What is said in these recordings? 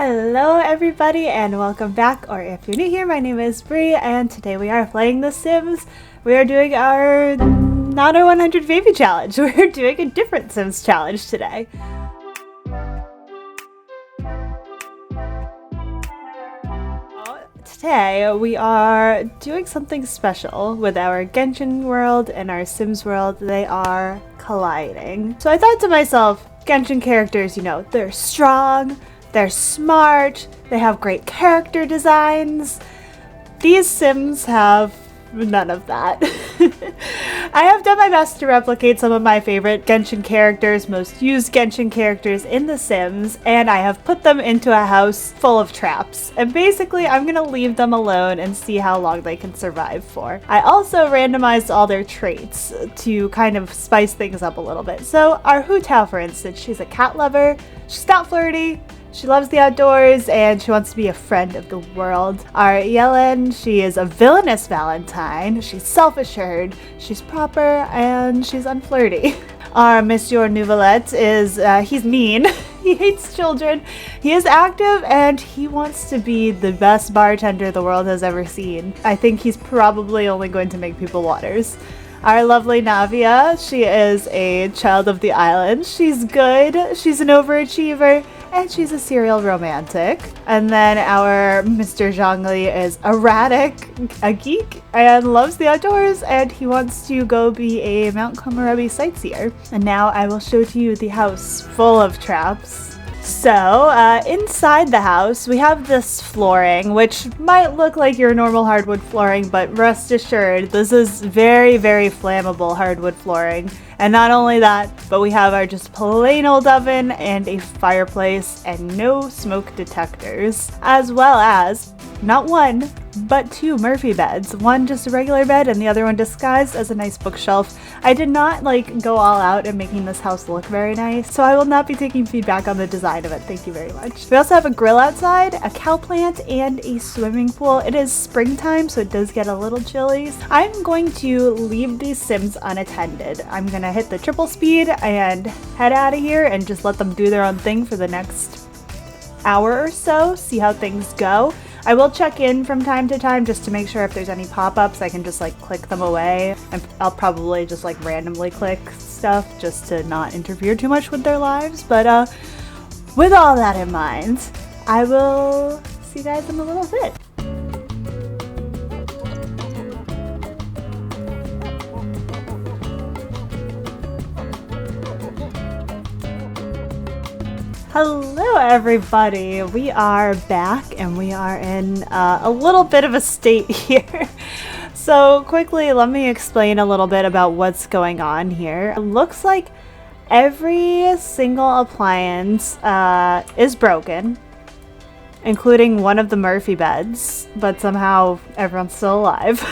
Hello everybody and welcome back, or if you're new here, my name is Bree and today we are playing The Sims. We are doing our not our 100 baby challenge. We're doing a different Sims challenge today. Today we are doing something special with our Genshin world and our Sims world. They are colliding. So I thought to myself, Genshin characters, they're strong, they're smart, they have great character designs. These Sims have none of that. I have done my best to replicate some of my favorite Genshin characters, most used Genshin characters in The Sims, and I have put them into a house full of traps. And basically, I'm gonna leave them alone and see how long they can survive for. I also randomized all their traits to kind of spice things up a little bit. So our Hu Tao, for instance, she's a cat lover, she's not flirty, she loves the outdoors, and she wants to be a friend of the world. Our Yellen, she is a villainous Valentine. She's self-assured, she's proper, and she's unflirty. Our Monsieur Nouvelette is, he's mean. He hates children. He is active, and he wants to be the best bartender the world has ever seen. I think he's probably only going to make people waters. Our lovely Navia, she is a child of the island. She's good, she's an overachiever, and she's a serial romantic. And then our Mr. Zhongli is erratic, a geek, and loves the outdoors, and he wants to go be a Mount Komorebi sightseer. And now I will show to you the house full of traps. So, inside the house, we have this flooring, which might look like your normal hardwood flooring, but rest assured, this is very, very flammable hardwood flooring. And not only that, but we have our just plain old oven and a fireplace and no smoke detectors, as well as not one, but two Murphy beds. One just a regular bed and the other one disguised as a nice bookshelf. I did not go all out in making this house look very nice, so I will not be taking feedback on the design of it. Thank you very much. We also have a grill outside, a cow plant, and a swimming pool. It is springtime, so it does get a little chilly. I'm going to leave these Sims unattended. I'm gonna hit the triple speed and head out of here and just let them do their own thing for the next hour or so, see how things go. I will check in from time to time just to make sure if there's any pop-ups I can just click them away, and I'll probably just randomly click stuff just to not interfere too much with their lives. But with all that in mind, I will see you guys in a little bit. Hello everybody, we are back and we are in a little bit of a state here. So quickly, let me explain a little bit about what's going on here. It looks like every single appliance is broken, including one of the Murphy beds, but somehow everyone's still alive.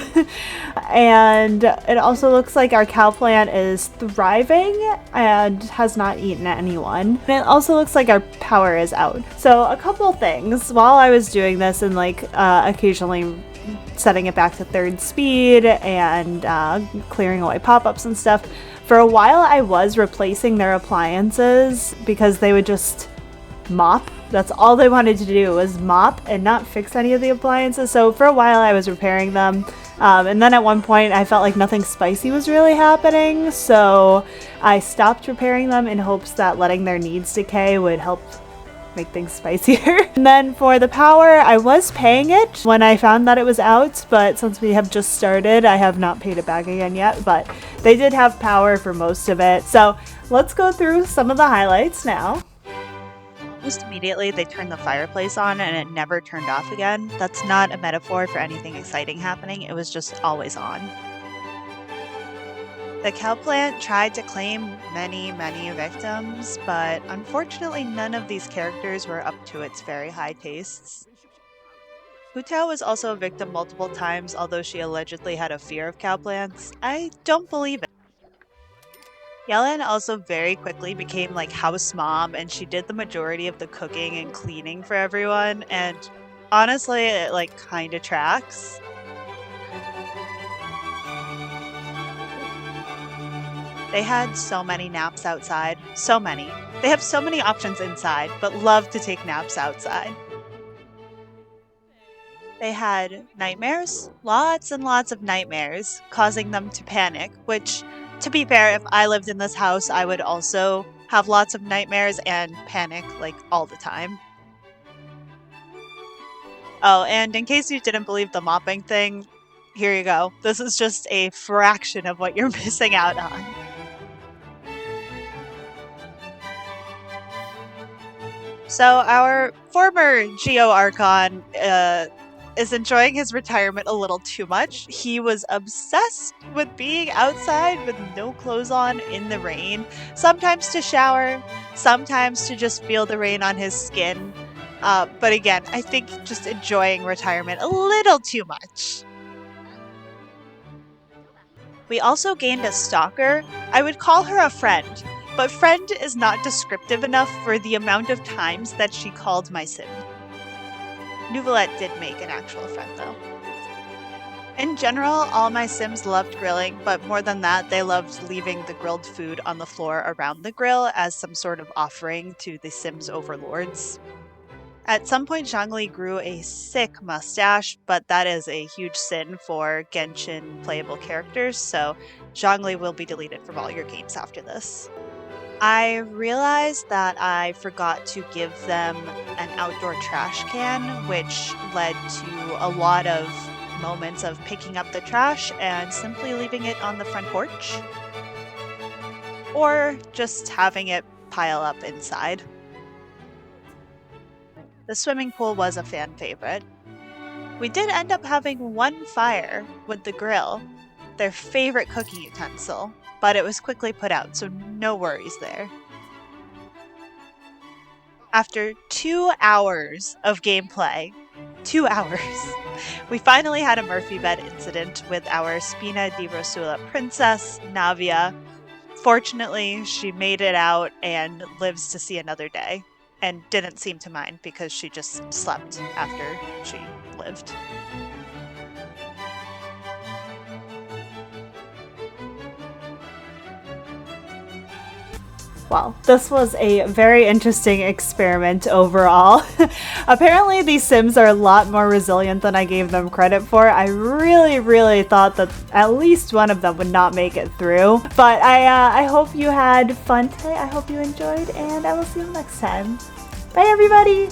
And it also looks like our cow plant is thriving and has not eaten anyone. And it also looks like our power is out. So a couple things while I was doing this and occasionally setting it back to third speed and clearing away pop-ups and stuff. For a while I was replacing their appliances because they would just mop. That's all they wanted to do, was mop and not fix any of the appliances. So for a while I was repairing them. And then at one point I felt like nothing spicy was really happening. So I stopped repairing them in hopes that letting their needs decay would help make things spicier. And then for the power, I was paying it when I found that it was out, but since we have just started, I have not paid it back again yet, but they did have power for most of it. So let's go through some of the highlights now. Almost immediately, they turned the fireplace on and it never turned off again. That's not a metaphor for anything exciting happening, it was just always on. The cow plant tried to claim many, many victims, but unfortunately none of these characters were up to its very high tastes. Hu Tao was also a victim multiple times, although she allegedly had a fear of cow plants. I don't believe it. Yellen also very quickly became house mom, and she did the majority of the cooking and cleaning for everyone, and honestly it kind of tracks. They had so many naps outside. So many. They have so many options inside, but love to take naps outside. They had nightmares, lots and lots of nightmares, causing them to panic, which, to be fair, if I lived in this house, I would also have lots of nightmares and panic like all the time. Oh, and in case you didn't believe the mopping thing, here you go. This is just a fraction of what you're missing out on. So our former Geo Archon is enjoying his retirement a little too much. He was obsessed with being outside with no clothes on in the rain, sometimes to shower, sometimes to just feel the rain on his skin. But again, I think just enjoying retirement a little too much. We also gained a stalker. I would call her a friend, but friend is not descriptive enough for the amount of times that she called my sim. Nouvelette did make an actual friend though. In general, all my sims loved grilling, but more than that, they loved leaving the grilled food on the floor around the grill as some sort of offering to the sims' overlords. At some point, Zhongli grew a sick mustache, but that is a huge sin for Genshin playable characters, so Zhongli will be deleted from all your games after this. I realized that I forgot to give them an outdoor trash can, which led to a lot of moments of picking up the trash and simply leaving it on the front porch, or just having it pile up inside. The swimming pool was a fan favorite. We did end up having one fire with the grill, their favorite cooking utensil, but it was quickly put out, so no worries there. After 2 hours of gameplay, 2 hours, we finally had a Murphy bed incident with our Spina di Rosula princess, Navia. Fortunately, she made it out and lives to see another day, and didn't seem to mind because she just slept after she lived. Well, this was a very interesting experiment overall. Apparently these Sims are a lot more resilient than I gave them credit for. I really thought that at least one of them would not make it through. But I hope you had fun today. I hope you enjoyed, and I will see you next time. Bye everybody!